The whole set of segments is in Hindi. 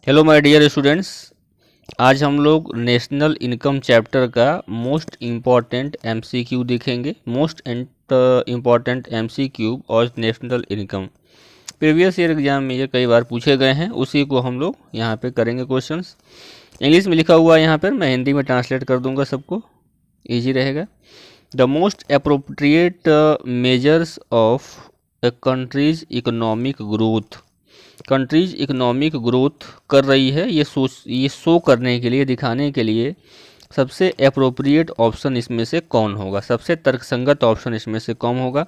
Hello my dear students. आज हम लोग नेशनल इनकम चैप्टर का मोस्ट इम्पॉर्टेंट एमसीक्यू देखेंगे। मोस्ट इम्पॉर्टेंट एमसीक्यू और national income previous year exam में ये कई बार पूछे गए हैं, उसी को हम लोग यहाँ पे करेंगे क्वेश्चंस। इंग्लिश में लिखा हुआ है यहाँ पर, मैं हिंदी में ट्रांसलेट कर दूंगा, सबको ईजी रहेगा। The most appropriate measures of A countries economic growth. Countries economic growth कर रही है, ये शो करने के लिए, दिखाने के लिए सबसे अप्रोप्रिएट ऑप्शन इसमें से कौन होगा, सबसे तर्कसंगत ऑप्शन इसमें से कौन होगा।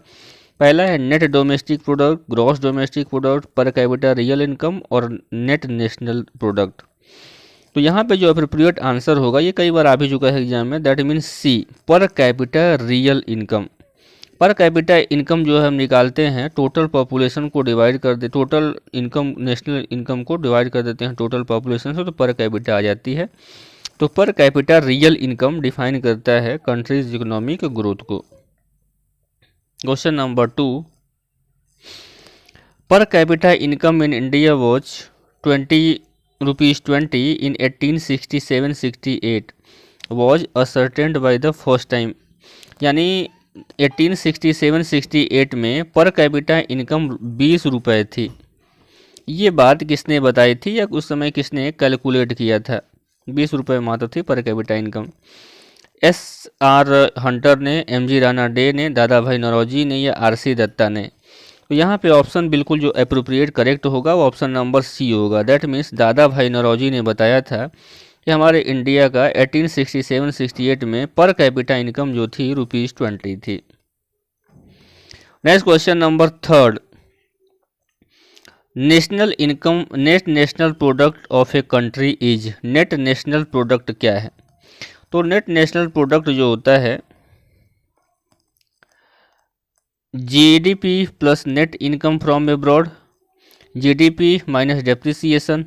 पहला है net domestic product, gross domestic product, पर कैपिटा रियल इनकम और नेट नेशनल प्रोडक्ट। तो यहाँ पे जो अप्रोप्रिएट आंसर होगा, ये कई बार आ भी चुका है एग्जाम में, that means C, per capita real income. Per capita income जो है हम निकालते हैं टोटल पॉपुलेशन को डिवाइड कर दे, टोटल इनकम नेशनल इनकम को डिवाइड कर देते हैं टोटल पॉपुलेशन से, तो पर कैपिटा आ जाती है। तो पर कैपिटा रियल इनकम डिफाइन करता है कंट्रीज इकोनॉमिक ग्रोथ को। क्वेश्चन नंबर 2, पर capita income in India was 20 rupees in 1867-68 was ascertained by the first time. यानी 1867-68 में पर कैपिटा इनकम 20 रुपये थी। ये बात किसने बताई थी या उस समय किसने कैलकुलेट किया था? 20 रुपये मात्र थी पर कैपिटा इनकम। SR हंटर ने, MG राणा डे ने, दादा भाई नौरोजी ने या RC दत्ता ने? तो यहाँ पे ऑप्शन बिल्कुल जो अप्रोप्रिएट करेक्ट होगा वो ऑप्शन नंबर सी होगा। दैट मीन्स दादा भाई नौरोजी ने बताया था कि हमारे इंडिया का 1867-68 में पर कैपिटा इनकम जो थी ₹20 थी। Next question number 3, national income, net national product of a country is. Net national product क्या है? तो नेट नेशनल प्रोडक्ट जो होता है GDP plus net income from abroad, GDP minus depreciation,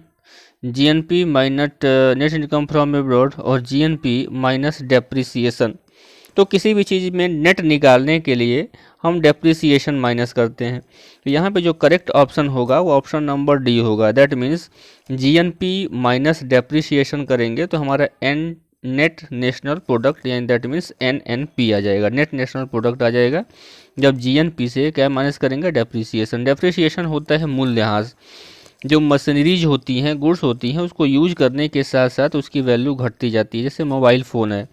GNP minus net income from abroad और GNP माइनस डेप्रिसिएशन। तो किसी भी चीज़ में नेट निकालने के लिए हम डेप्रिसिएशन माइनस करते हैं। तो यहाँ पे जो करेक्ट ऑप्शन होगा वो ऑप्शन नंबर डी होगा। That means GNP minus depreciation करेंगे तो हमारा नेट नेशनल प्रोडक्ट यानी दैट मीन्स NNP आ जाएगा, नेट नेशनल प्रोडक्ट आ जाएगा। जब GNP से क्या माइनस करेंगे? डेप्रिसिएशन। डेप्रिसिएशन होता है मूल्यह्रास। जो मशीनरीज होती हैं, गुड्स होती हैं, उसको यूज करने के साथ साथ उसकी वैल्यू घटती जाती है। जैसे मोबाइल फ़ोन है,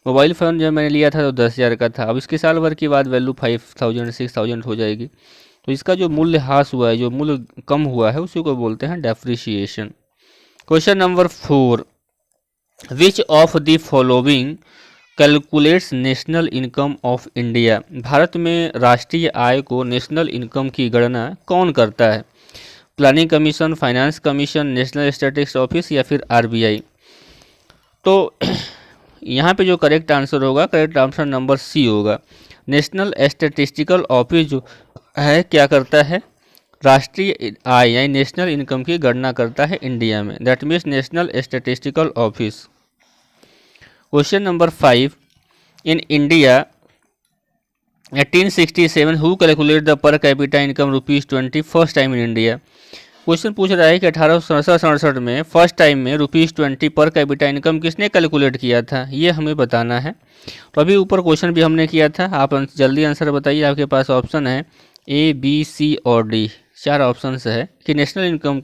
मोबाइल फ़ोन जब मैंने लिया था तो 10,000 का था, अब इसके साल भर के बाद वैल्यू 5,000 6,000 हो जाएगी। तो इसका जो मूल्य ह्रास हुआ है, जो मूल्य कम हुआ है, उसी को बोलते हैं depreciation. Question number 4, which of the following calculates national income of India. Bharat में राष्ट्रीय आय को नेशनल इनकम की गणना कौन करता है? Planning commission, finance commission, national statistics office या फिर RBI? तो यहाँ पे जो करेक्ट आंसर होगा, करेक्ट आंसर नंबर सी होगा। नेशनल स्टैटिस्टिकल ऑफिस जो है क्या करता है? राष्ट्रीय आय यानी नेशनल इनकम की गणना करता है इंडिया में। That means national statistical office. Question number 5, in India 1867 who calculate the per capita income ₹20 first time in India. Question पूछ रहा है कि 1867 में फर्स्ट टाइम में ₹20 पर कैपिटा इनकम किसने कैलकुलेट किया था, ये हमें बताना है। तो अभी ऊपर क्वेश्चन भी हमने किया था, आप जल्दी आंसर बताइए। आपके पास ऑप्शन है A, B, C और D, 4 ऑप्शन है कि national income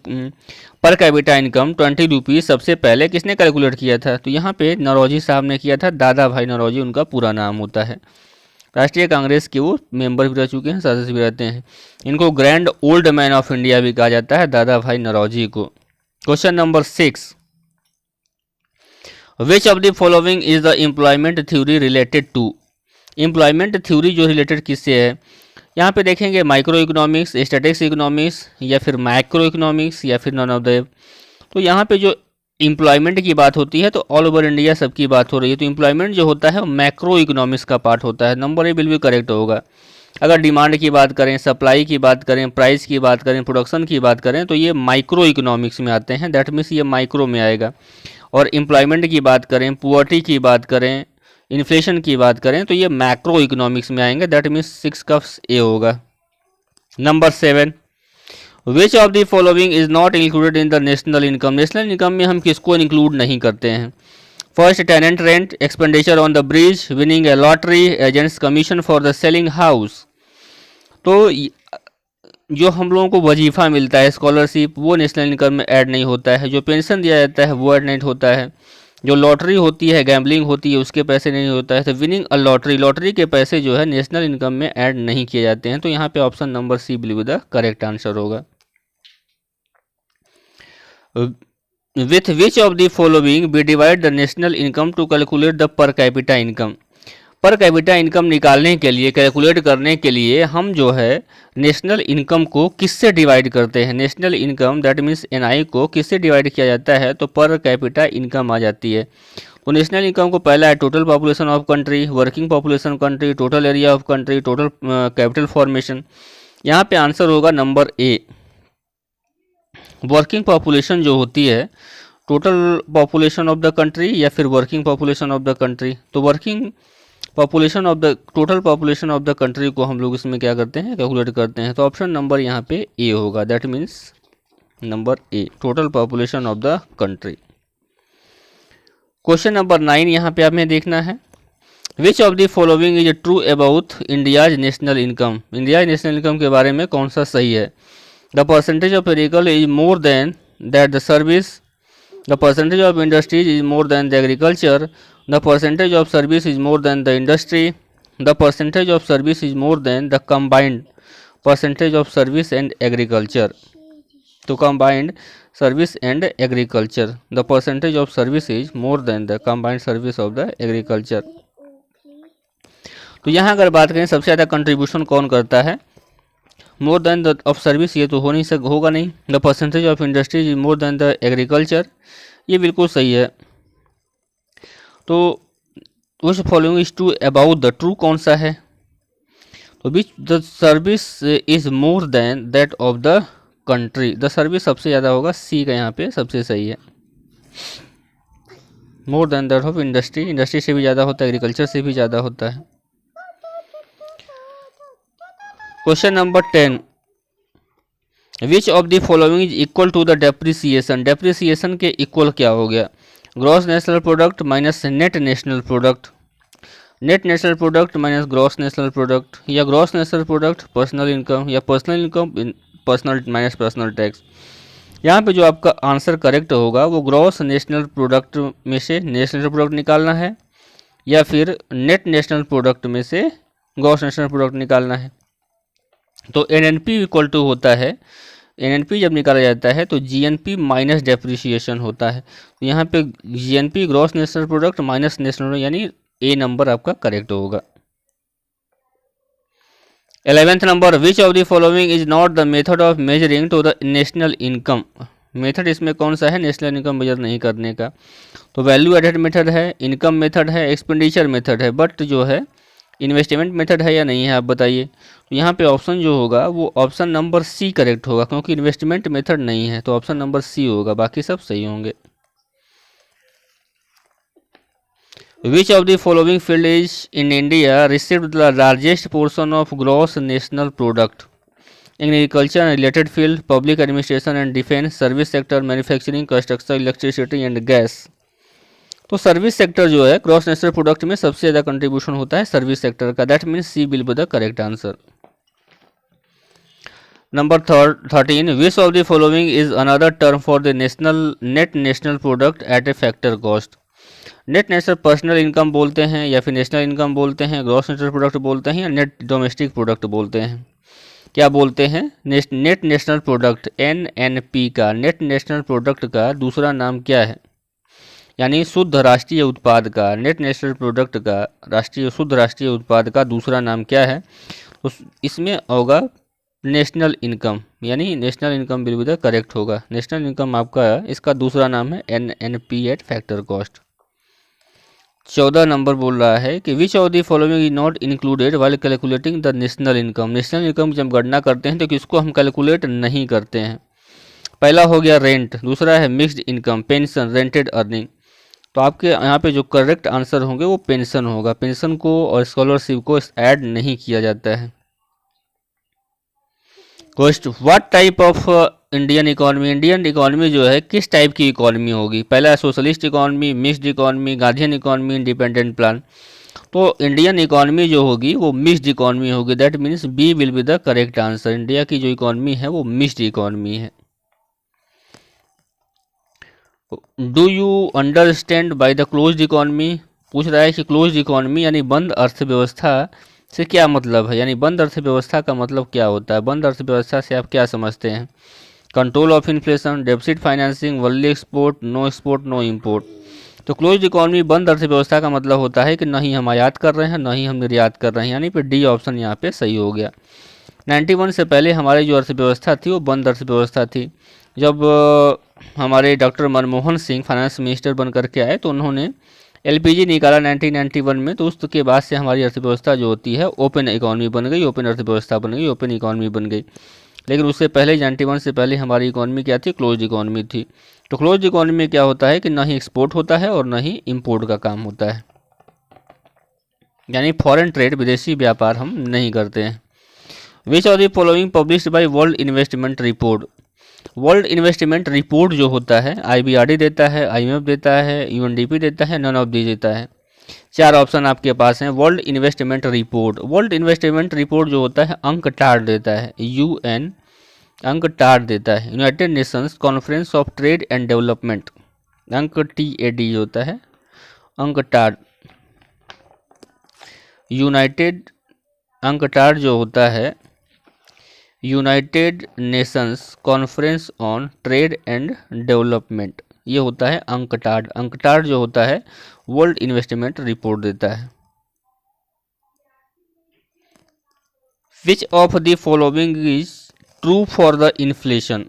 per capita income 20 rupees सबसे पहले किसने कैलकुलेट किया था? तो यहाँ पे नौरोजी साहब ने किया था, दादा भाई नौरोजी उनका पूरा नाम होता है। राष्ट्रीय कांग्रेस के वो मेंबर भी रह चुके हैं, सदस्य भी रहते हैं। इनको grand old man of India भी कहा जाता है, दादा भाई नौरोजी को। Question number 6, which of the following is the employment theory related to. Employment theory जो रिलेटेड किससे है? यहाँ पे देखेंगे माइक्रो इकोनॉमिक्स, स्टैटिक्स इकोनॉमिक्स या फिर माइक्रो इकोनॉमिक्स या फिर नॉन ऑफ द। तो यहाँ पे जो एम्प्लॉयमेंट की बात होती है तो ऑल ओवर इंडिया सबकी बात हो रही है, तो एम्प्लॉयमेंट जो होता है वो मैक्रो इकोनॉमिक्स का पार्ट होता है। नंबर ए बिल्कुल करेक्ट होगा। अगर डिमांड की बात करें, सप्लाई की बात करें, प्राइस की बात करें, प्रोडक्शन की बात करें, तो ये माइक्रो इकोनॉमिक्स में आते हैं। दैट मीन्स ये माइक्रो में आएगा। और एम्प्लॉयमेंट की बात करें, पुअर्टी की बात करें, इन्फ्लेशन की बात करें, तो ये मैक्रो इकोनॉमिक्स में आएंगे। दैट मीन्स 6 का ए होगा। Number 7, which of the following is not included in the national income, national income में हम किसको इंक्लूड नहीं करते हैं? First, tenant rent, expenditure on the bridge, winning a lottery, agents commission for the selling house. तो जो हम लोगों को वजीफ़ा मिलता है, स्कॉलरशिप, वो नेशनल इनकम में ऐड नहीं होता है। जो पेंशन दिया जाता है वो ऐड नहीं होता है। जो लॉटरी होती है, गैम्बलिंग होती है, उसके पैसे नहीं होता है। तो विनिंग अ लॉटरी, लॉटरी के पैसे जो है नेशनल इनकम में ऐड नहीं किए जाते हैं। तो यहाँ पे option number C will be the correct answer होगा। With which of the following we divide the national income to calculate the per capita income. Per capita income निकालने के लिए, कैलकुलेट करने के लिए हम जो है नेशनल इनकम को किससे डिवाइड करते हैं? National income that means NI को किससे डिवाइड किया जाता है? तो पर कैपिटा इनकम आ जाती है। तो नेशनल इनकम को पहला है total population of country, working population country, total area of country, total capital formation. यहाँ पे आंसर होगा नंबर ए। वर्किंग पॉपुलेशन जो होती है, total population of the country या फिर working population of the country. तो working population of the, total population of the country को हम लोग इसमें क्या करते हैं? कैलकुलेट करते हैं। तो ऑप्शन नंबर यहाँ पे ए होगा, that means number A, total population of the country. Question number 9 यहाँ पे हमें देखना है। Which of the following is true about India's national income, India national income के बारे में कौन सा सही है? The percentage of agriculture is more then that the service, the percentage of industries is more than the agriculture, the percentage of service is more than the industry, the percentage of service is more than the combined percentage of service and agriculture. तो combined service and agriculture, the percentage of service is more than the combined service of the agriculture. तो यहाँ अगर बात करें सबसे ज़्यादा कंट्रीब्यूशन कौन करता है? मोर देन द ऑफ सर्विस, ये तो होगा नहीं। The percentage of industries is more than the agriculture, ये बिल्कुल सही है। तो which following is true about the, true कौन सा है? तो which the service is more then that of the country, the service सबसे ज़्यादा होगा, सी का यहाँ पे सबसे सही है। More than that of industry, industry से भी ज़्यादा होता है, एग्रीकल्चर से भी ज़्यादा होता है। Question number 10, which of the following is equal to the depreciation, depreciation के इक्वल क्या हो गया? Gross national product minus net national product, net national product minus gross national product, या gross national product personal income, या personal income personal minus personal tax. यहाँ पे जो आपका आंसर करेक्ट होगा वो ग्रॉस नेशनल प्रोडक्ट में से नेशनल प्रोडक्ट निकालना है, या फिर नेट नेशनल प्रोडक्ट में से ग्रॉस नेशनल प्रोडक्ट निकालना है। तो एनएनपी इक्वल टू होता है, एनएनपी जब निकाला जाता है तो जीएनपी माइनस डेप्रिसिएशन होता है। तो यहाँ पे GNP gross national product minus national, यानी ए नंबर आपका करेक्ट होगा। 11th number, which of the following is not the method of measuring to the national income, method इसमें कौन सा है नेशनल इनकम मेजर नहीं करने का? तो वैल्यू एडेड मेथड है, इनकम मेथड है, एक्सपेंडिचर मेथड है, बट जो है इन्वेस्टमेंट मेथड है या नहीं है, आप बताइए। तो यहाँ पे ऑप्शन जो होगा वो ऑप्शन नंबर सी करेक्ट होगा, क्योंकि इन्वेस्टमेंट मेथड नहीं है। तो ऑप्शन नंबर सी होगा, बाकी सब सही होंगे। विच of the following field is in India received the largest portion of gross national product? Agriculture and related field, public administration and defence, service sector, manufacturing, construction, electricity and gas. तो सर्विस सेक्टर जो है ग्रॉस नेशनल प्रोडक्ट में सबसे ज़्यादा कंट्रीब्यूशन होता है सर्विस सेक्टर का, that means C will be the correct answer. Number 13, which of the following is another term for the national net national product at a factor cost? Net national personal income बोलते हैं, या फिर नेशनल इनकम बोलते हैं, ग्रॉस नेशनल प्रोडक्ट बोलते हैं, या नेट डोमेस्टिक प्रोडक्ट बोलते हैं? क्या बोलते हैं? नेट नेशनल प्रोडक्ट, एनएनपी का, नेट नेशनल प्रोडक्ट का दूसरा नाम क्या है? यानी शुद्ध राष्ट्रीय उत्पाद का, नेट नेशनल प्रोडक्ट का राष्ट्रीय शुद्ध राष्ट्रीय उत्पाद का दूसरा नाम क्या है? तो इसमें होगा नेशनल इनकम, यानी national income will be the correct होगा। नेशनल इनकम आपका इसका दूसरा नाम है NNP eight factor cost. 14 number बोल रहा है कि विच of the following is not included while calculating the national income, national income जब गणना करते हैं तो किसको हम कैलकुलेट नहीं करते हैं? पहला हो गया रेंट, दूसरा है mixed income, pension, rented earning. तो आपके यहाँ पे जो करेक्ट आंसर होंगे वो पेंशन होगा, पेंशन को और स्कॉलरशिप को ऐड नहीं किया जाता है। Question what type of Indian economy, Indian economy जो है किस टाइप की इकोनॉमी होगी? पहला socialist economy, mixed economy, guardian economy, independent plan. तो इंडियन इकोनॉमी जो होगी वो मिक्स्ड इकोनॉमी होगी, that means B will be the correct answer. India की जो इकोनॉमी है वो मिक्स्ड इकोनॉमी है। Do you understand by the closed economy? पूछ रहा है कि क्लोज्ड इकोनॉमी यानी बंद अर्थव्यवस्था से क्या मतलब है, यानी बंद अर्थव्यवस्था का मतलब क्या होता है? बंद अर्थव्यवस्था से आप क्या समझते हैं? Control of inflation, deficit financing, only export, no import. तो क्लोज्ड इकोनॉमी बंद अर्थव्यवस्था का मतलब होता है कि न ही हम आयात कर रहे हैं न ही हम निर्यात कर रहे हैं, यानी फिर डी ऑप्शन यहाँ पे सही हो गया। 91 से पहले हमारी जो अर्थव्यवस्था थी वो बंद अर्थव्यवस्था थी। जब हमारे doctor Manmohan Singh finance minister बन करके आए तो उन्होंने एलपीजी निकाला 1991 में, तो उसके बाद से हमारी अर्थव्यवस्था जो होती है ओपन इकोनॉमी बन गई, ओपन अर्थव्यवस्था बन गई, ओपन इकोनॉमी बन गई। लेकिन उससे पहले 91 से पहले हमारी इकोनॉमी क्या थी? क्लोज्ड इकोनॉमी थी। तो क्लोज्ड इकोनॉमी में क्या होता है कि ना ही एक्सपोर्ट होता है और ना ही इंपोर्ट का काम होता है, यानी फॉरेन ट्रेड, विदेशी व्यापार हम नहीं करते हैं। विच of the following published by world investment report? World investment report जो होता है IBRD देता है, IMF देता है, UNDP देता है, नन ऑफ दीज देता है। चार ऑप्शन आपके पास हैं। World investment report, world investment report जो होता है UNCTAD देता है, UN UNCTAD देता है। United Nations conference of trade and development, UNCTAD होता है, UNCTAD। यूनाइटेड UNCTAD जो होता है United Nations conference on trade and development, ये होता है UNCTAD। UNCTAD जो होता है वर्ल्ड इन्वेस्टमेंट रिपोर्ट देता है। Which of the following is true for the inflation?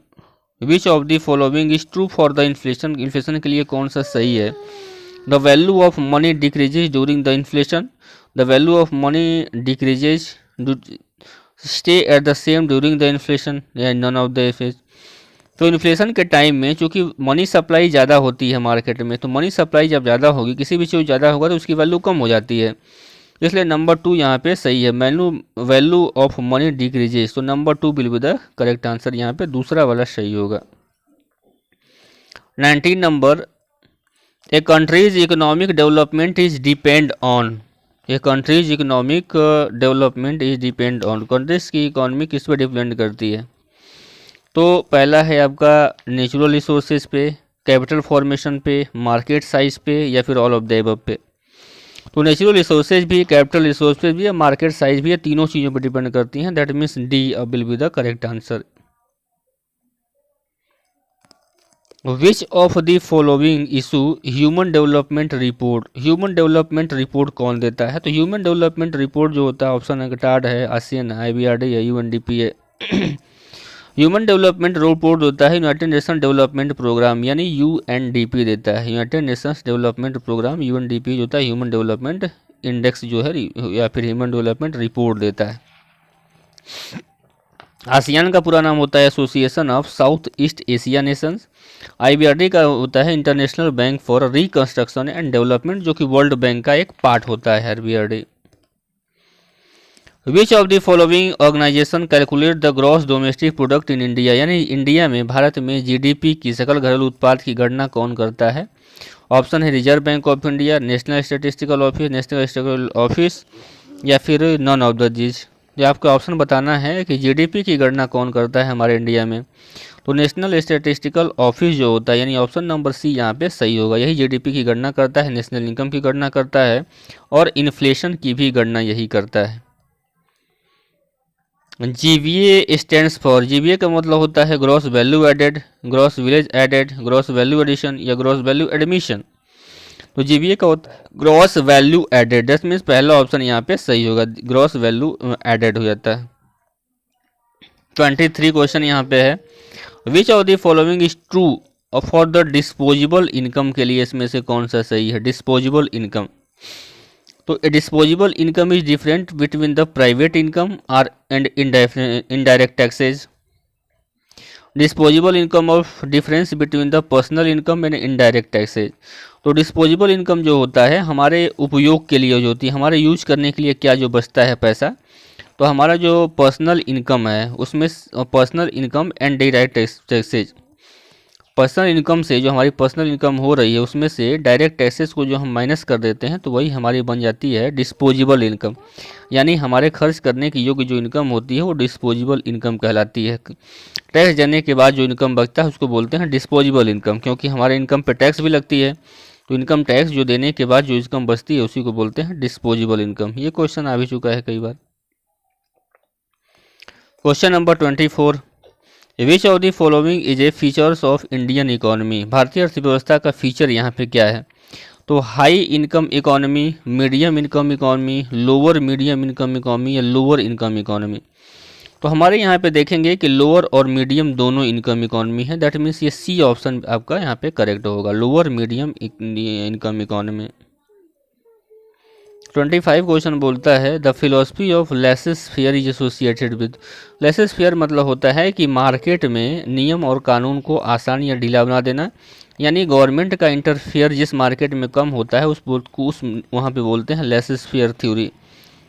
Which of the following is true for the inflation? Inflation के लिए कौन सा सही है? The value of money decreases during the inflation, the value of money decreases stay at the same during the inflation, या नन ऑफ द इफेक्ट। तो इन्फ्लेशन के टाइम में चूंकि मनी सप्लाई ज़्यादा होती है मार्केट में, तो मनी सप्लाई जब ज़्यादा होगी, किसी भी चीज़ ज़्यादा होगा तो उसकी वैल्यू कम हो जाती है, इसलिए नंबर 2 यहाँ पे सही है। वैल्यू ऑफ मनी डिक्रीजेज, तो number 2 will be the correct answer, यहाँ पे दूसरा वाला सही होगा। 19 number, A countries economic development is depend on, A countries economic development is depend on, countries की इकोनॉमी किस पे डिपेंड करती है? तो पहला है आपका नेचुरल रिसोर्सेज पे, कैपिटल फॉर्मेशन पे, मार्केट साइज पे, या फिर ऑल ऑफ द अबव पे। तो नेचुरल रिसोर्सेज भी, कैपिटल रिसोर्सेज भी, मार्केट साइज भी, तीनों चीज़ों पर डिपेंड करती हैं, that means D will be the correct answer. Which of the following issue human development report? Human development report कौन देता है? तो ह्यूमन डेवलपमेंट रिपोर्ट जो होता है ऑप्शन UNCTAD है, ASEAN है, IBRD है, UNDP है। ह्यूमन डेवलपमेंट रिपोर्ट होता है यूनाइटेड नेशन डेवलपमेंट प्रोग्राम, यानी UNDP देता है। United Nations development programme UNDP जो होता है ह्यूमन डेवलपमेंट इंडेक्स जो है या फिर ह्यूमन डेवलपमेंट रिपोर्ट देता है। आसियान का पूरा नाम होता है association of south east Asia Nations. IBRD का होता है international bank for reconstruction and development, जो कि वर्ल्ड बैंक का एक पार्ट होता है IBRD। Which of the following organisation calculate the gross domestic product in India, यानी इंडिया में, भारत में GDP की, सकल घरेलू उत्पाद की गणना कौन करता है? ऑप्शन है reserve bank of India, national statistical office, national statistical office, या फिर नन ऑफ द दीज। जो आपको ऑप्शन बताना है कि GDP की गणना कौन करता है हमारे इंडिया में, तो नेशनल स्टैटिस्टिकल ऑफिस जो होता है, यानी ऑप्शन नंबर सी यहाँ पे सही होगा। यही GDP की गणना करता है, नेशनल इनकम की गणना करता है और इन्फ्लेशन की भी गणना यही करता है। GVA स्टैंड्स फॉर, GVA का मतलब होता है gross value added, gross village added, gross value addition या ग्रॉस वैल्यू एडमिशन। तो GVA का होता है gross value added, that means पहला ऑप्शन यहाँ पे सही होगा, ग्रॉस वैल्यू एडेड हो जाता है। 23 क्वेश्चन यहाँ पे है, which of the following is true for the disposable income के लिए इसमें से कौन सा सही है? डिस्पोजेबल इनकम, तो disposable income is different between the private income और and indirect taxes. Disposable income of difference between the personal income and indirect taxes. तो डिस्पोजेबल इनकम जो होता है हमारे उपयोग के लिए जो होती है, हमारे यूज करने के लिए क्या जो बचता है पैसा, तो हमारा जो पर्सनल इनकम है उसमें personal income and direct taxes, personal income से जो हमारी पर्सनल इनकम हो रही है उसमें से डायरेक्ट टैक्सेस को जो हम माइनस कर देते हैं तो वही हमारी बन जाती है डिस्पोजेबल इनकम। यानी हमारे खर्च करने की योग्य जो इनकम होती है वो डिस्पोजेबल इनकम कहलाती है। टैक्स देने के बाद जो इनकम बचता है उसको बोलते हैं डिस्पोजेबल इनकम, क्योंकि हमारे इनकम पर टैक्स भी लगती है, तो इनकम टैक्स जो देने के बाद जो इनकम बचती है उसी को बोलते हैं डिस्पोजेबल इनकम। ये क्वेश्चन आ भी चुका है कई बार। Question number 24, which of the following is a features of Indian economy. भारतीय अर्थव्यवस्था का फीचर यहाँ पे क्या है? तो high income economy, medium income economy, lower medium income economy या लोअर इनकम इकोनॉमी। तो हमारे यहाँ पे देखेंगे कि लोअर और मीडियम दोनों इनकम इकोनॉमी है, दैट मीन्स ये सी ऑप्शन आपका यहाँ पे करेक्ट होगा, lower medium income economy. 25 question बोलता है the philosophy of laces fair is associated with. Laces fair मतलब होता है कि मार्केट में नियम और कानून को आसान या ढीला बना देना, यानी गवर्नमेंट का इंटरफेयर जिस मार्केट में कम होता है उस वहाँ पे बोलते हैं लेसेस फेयर थ्योरी।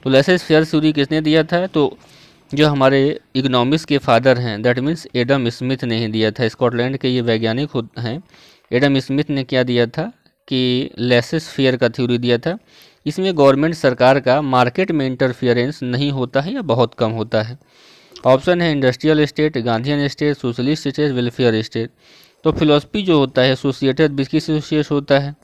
तो लेसेस फेयर थ्योरी किसने दिया था? तो जो हमारे इकोनॉमिक्स के फादर हैं दैट मीन्स एडम स्मिथ ने ही दिया था। स्कॉटलैंड के ये वैज्ञानिक हैं, एडम स्मिथ ने क्या दिया था कि लेसेस फेयर का थ्योरी दिया था। इसमें गवर्नमेंट सरकार का मार्केट में इंटरफियरेंस नहीं होता है या बहुत कम होता है। ऑप्शन है industrial state, Gandhian state, socialist state, welfare state. तो फिलॉसफी जो होता है एसोसिएटेड विद किस एसोसिएट होता है?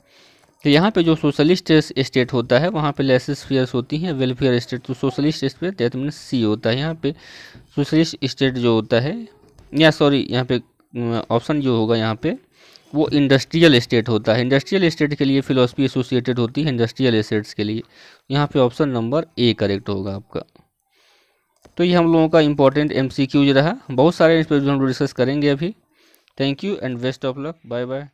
तो यहाँ पे जो सोशलिस्ट स्टेट होता है वहाँ पे लेसेस फेयर्स होती हैं। वेलफेयर स्टेट तो सोशलिस्ट स्टेट दैट मीन्स सी होता है। यहाँ पे सोशलिस्ट स्टेट जो होता है या सॉरी यहाँ पे ऑप्शन जो होगा यहाँ पे वो इंडस्ट्रियल स्टेट होता है। इंडस्ट्रियल स्टेट के लिए फिलॉसफी एसोसिएटेड होती है इंडस्ट्रियल एसेट्स के लिए। यहाँ पे ऑप्शन नंबर ए करेक्ट होगा आपका। तो ये हम लोगों का इंपॉर्टेंट MCQज रहा, बहुत सारे इस पर हम डिस्कस करेंगे अभी। Thank you and best of luck, bye bye.